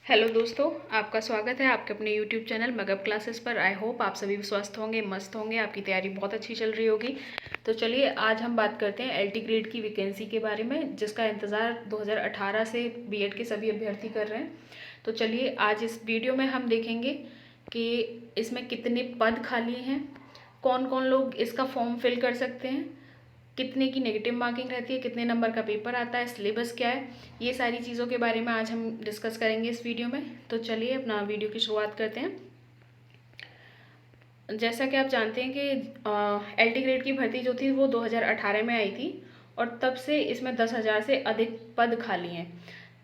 Hello दोस्तों, आपका स्वागत है आपके अपने यूट्यूब चैनल मगध क्लासेस पर। आई होप आप सभी स्वस्थ होंगे, मस्त होंगे, आपकी तैयारी बहुत अच्छी चल रही होगी। तो चलिए आज हम बात करते हैं एलटी ग्रेड की वैकेंसी के बारे में, जिसका इंतज़ार 2018 से बीएड के सभी अभ्यर्थी कर रहे हैं। तो चलिए आज इस वीडियो में हम देखेंगे कि इसमें कितने पद खाली हैं, कौन कौन लोग इसका फॉर्म फिल कर सकते हैं, कितने की नेगेटिव मार्किंग रहती है, कितने नंबर का पेपर आता है, सिलेबस क्या है, ये सारी चीज़ों के बारे में आज हम डिस्कस करेंगे इस वीडियो में। तो चलिए अपना वीडियो की शुरुआत करते हैं। जैसा कि आप जानते हैं कि एलटी ग्रेड की भर्ती जो थी वो 2018 में आई थी और तब से इसमें 10,000 से अधिक पद खाली हैं।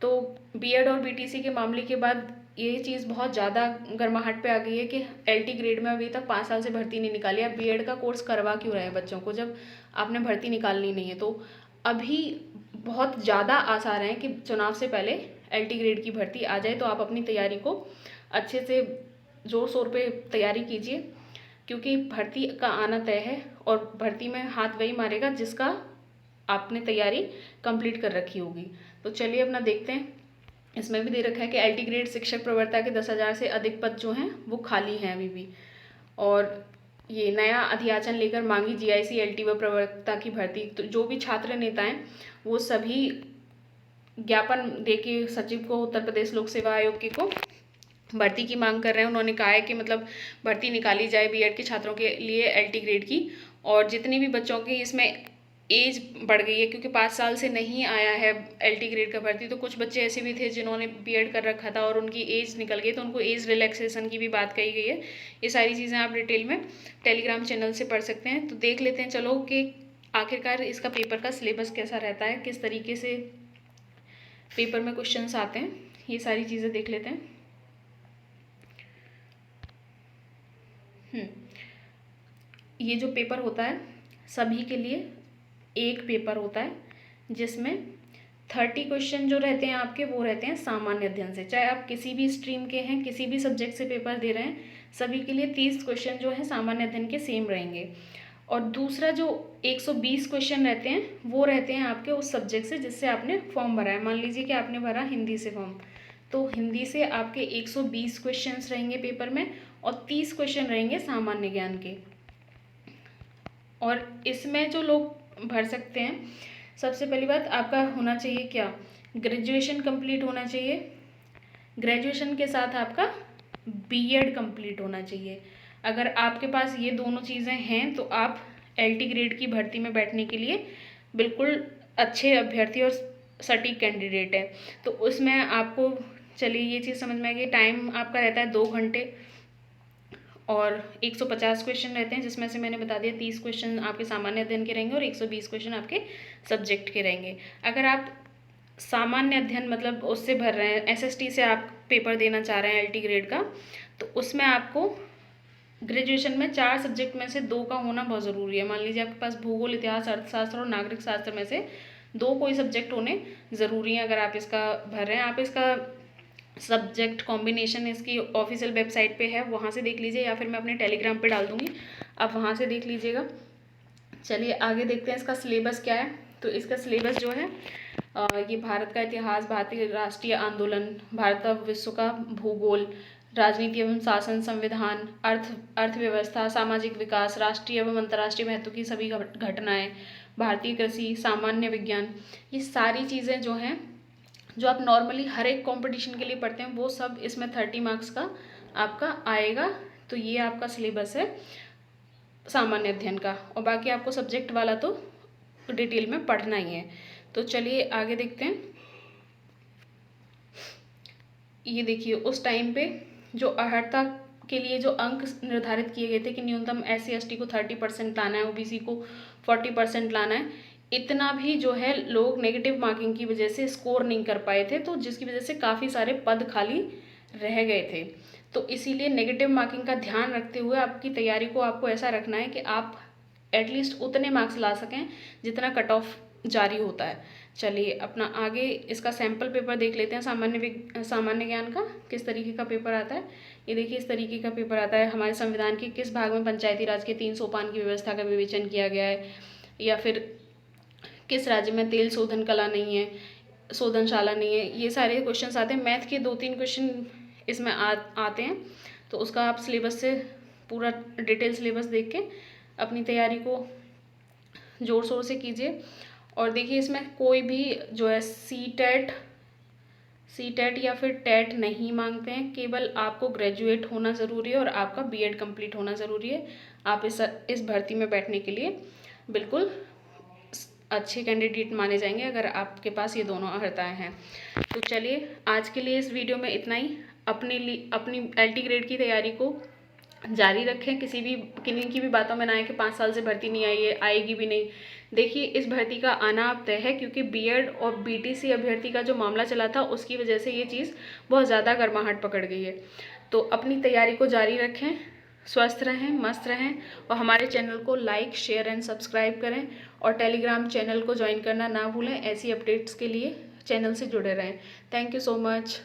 तो बीएड और बीटीसी के मामले के बाद ये चीज़ बहुत ज़्यादा गर्माहट पे आ गई है कि एलटी ग्रेड में अभी तक 5 साल से भर्ती नहीं निकाली। आप बीएड का कोर्स करवा क्यों रहे हैं बच्चों को जब आपने भर्ती निकालनी नहीं है। तो अभी बहुत ज़्यादा आसार हैं कि चुनाव से पहले एलटी ग्रेड की भर्ती आ जाए। तो आप अपनी तैयारी को अच्छे से ज़ोर शोर पे तैयारी कीजिए, क्योंकि भर्ती का आना तय है और भर्ती में हाथ वही मारेगा जिसका आपने तैयारी कंप्लीट कर रखी होगी। तो चलिए अपना देखते हैं। इसमें भी दे रखा है कि एलटी ग्रेड शिक्षक प्रवर्ता के 10,000 से अधिक पद जो हैं वो खाली हैं अभी भी। और ये नया अध्याचन लेकर मांगी जीआईसी एलटी व प्रवक्ता की भर्ती। तो जो भी छात्र नेता हैं वो सभी ज्ञापन देके सचिव को, उत्तर प्रदेश लोक सेवा आयोग के को भर्ती की मांग कर रहे हैं। उन्होंने कहा है कि मतलब भर्ती निकाली जाए बीएड के छात्रों के लिए एलटी ग्रेड की। और जितनी भी बच्चों की इसमें एज बढ़ गई है, क्योंकि 5 साल से नहीं आया है एलटी ग्रेड का भर्ती, तो कुछ बच्चे ऐसे भी थे जिन्होंने बीएड कर रखा था और उनकी एज निकल गई, तो उनको एज रिलैक्सेशन की भी बात कही गई है। ये सारी चीज़ें आप डिटेल में टेलीग्राम चैनल से पढ़ सकते हैं। तो देख लेते हैं चलो कि आखिरकार इसका पेपर का सिलेबस कैसा रहता है, किस तरीके से पेपर में क्वेश्चंस आते हैं, ये सारी चीज़ें देख लेते हैं। ये जो पेपर होता है सभी के लिए एक पेपर होता है, जिसमें 30 क्वेश्चन जो रहते हैं आपके वो रहते हैं सामान्य अध्ययन से। चाहे आप किसी भी स्ट्रीम के हैं, किसी भी सब्जेक्ट से पेपर दे रहे हैं, सभी के लिए 30 क्वेश्चन जो है सामान्य अध्ययन के सेम रहेंगे। और दूसरा जो 120 क्वेश्चन रहते हैं वो रहते हैं आपके उस सब्जेक्ट से जिससे आपने फॉर्म भरा है। मान लीजिए कि आपने भरा हिंदी से फॉर्म, तो हिंदी से आपके 120 क्वेश्चंस रहेंगे पेपर में और 30 क्वेश्चन रहेंगे सामान्य ज्ञान के। और इसमें जो लोग भर सकते हैं, सबसे पहली बात आपका होना चाहिए क्या, ग्रेजुएशन कंप्लीट होना चाहिए। ग्रेजुएशन के साथ आपका बीएड कंप्लीट होना चाहिए। अगर आपके पास ये दोनों चीज़ें हैं तो आप एलटी ग्रेड की भर्ती में बैठने के लिए बिल्कुल अच्छे अभ्यर्थी और सटीक कैंडिडेट है। तो उसमें आपको चलिए ये चीज़ समझ में आ गई। टाइम आपका रहता है 2 घंटे और 150 क्वेश्चन रहते हैं, जिसमें से मैंने बता दिया 30 क्वेश्चन आपके सामान्य अध्ययन के रहेंगे और 120 क्वेश्चन आपके सब्जेक्ट के रहेंगे। अगर आप सामान्य अध्ययन मतलब उससे भर रहे हैं, एसएसटी से आप पेपर देना चाह रहे हैं एलटी ग्रेड का, तो उसमें आपको ग्रेजुएशन में 4 सब्जेक्ट में से 2 का होना बहुत ज़रूरी है। मान लीजिए आपके पास भूगोल, इतिहास, अर्थशास्त्र और नागरिक शास्त्र में से 2 कोई सब्जेक्ट होने ज़रूरी हैं अगर आप इसका भर रहे हैं। आप इसका सब्जेक्ट कॉम्बिनेशन इसकी ऑफिशियल वेबसाइट पे है, वहाँ से देख लीजिए, या फिर मैं अपने टेलीग्राम पे डाल दूँगी, आप वहाँ से देख लीजिएगा। चलिए आगे देखते हैं इसका सिलेबस क्या है। तो इसका सिलेबस जो है ये भारत का इतिहास, भारतीय राष्ट्रीय आंदोलन, भारत और विश्व का भूगोल, राजनीति एवं शासन, संविधान, अर्थव्यवस्था, सामाजिक विकास, राष्ट्रीय एवं अंतर्राष्ट्रीय महत्व की सभी घटनाएं, भारतीय कृषि, सामान्य विज्ञान, ये सारी चीज़ें जो हैं जो आप नॉर्मली हर एक कंपटीशन के लिए पढ़ते हैं वो सब इसमें 30 मार्क्स का आपका आएगा। तो ये आपका सिलेबस है सामान्य अध्ययन का, और बाकी आपको सब्जेक्ट वाला तो डिटेल में पढ़ना ही है। तो चलिए आगे देखते हैं। ये देखिए उस टाइम पे जो अर्हता के लिए जो अंक निर्धारित किए गए थे कि न्यूनतम SC ST को 30% लाना है, ओबीसी को 40% लाना है, इतना भी जो है लोग नेगेटिव मार्किंग की वजह से स्कोर नहीं कर पाए थे, तो जिसकी वजह से काफ़ी सारे पद खाली रह गए थे। तो इसीलिए नेगेटिव मार्किंग का ध्यान रखते हुए आपकी तैयारी को आपको ऐसा रखना है कि आप एटलीस्ट उतने मार्क्स ला सकें जितना कट ऑफ जारी होता है। चलिए अपना आगे इसका सैम्पल पेपर देख लेते हैं सामान्य ज्ञान का किस तरीके का पेपर आता है। ये देखिए इस तरीके का पेपर आता है। हमारे संविधान के किस भाग में पंचायती राज के 3 सोपान की व्यवस्था का विवेचन किया गया है, या फिर किस राज्य में तेल शोधन कला नहीं है, शोधनशाला नहीं है, ये सारे क्वेश्चंस आते हैं। मैथ के 2-3 क्वेश्चन इसमें आते हैं, तो उसका आप सिलेबस से पूरा डिटेल सिलेबस देख के अपनी तैयारी को ज़ोर शोर से कीजिए। और देखिए इसमें कोई भी जो है सी टेट या फिर टेट नहीं मांगते हैं, केवल आपको ग्रेजुएट होना ज़रूरी है और आपका बीएड कंप्लीट होना ज़रूरी है। आप इस भर्ती में बैठने के लिए बिल्कुल अच्छे कैंडिडेट माने जाएंगे अगर आपके पास ये दोनों अर्हताएँ हैं। तो चलिए आज के लिए इस वीडियो में इतना ही। अपनी एलटी ग्रेड की तैयारी को जारी रखें, किन्हीं की भी बातों में ना आए कि 5 साल से भर्ती नहीं आई है, आएगी भी नहीं। देखिए इस भर्ती का आना अब तय है, क्योंकि बीएड और बीटीसी अभ्यर्थी का जो मामला चला था उसकी वजह से ये चीज़ बहुत ज़्यादा गर्माहट पकड़ गई है। तो अपनी तैयारी को जारी रखें, स्वस्थ रहें, मस्त रहें और हमारे चैनल को लाइक, शेयर एंड सब्सक्राइब करें और टेलीग्राम चैनल को ज्वाइन करना ना भूलें। ऐसी अपडेट्स के लिए चैनल से जुड़े रहें। Thank you so much.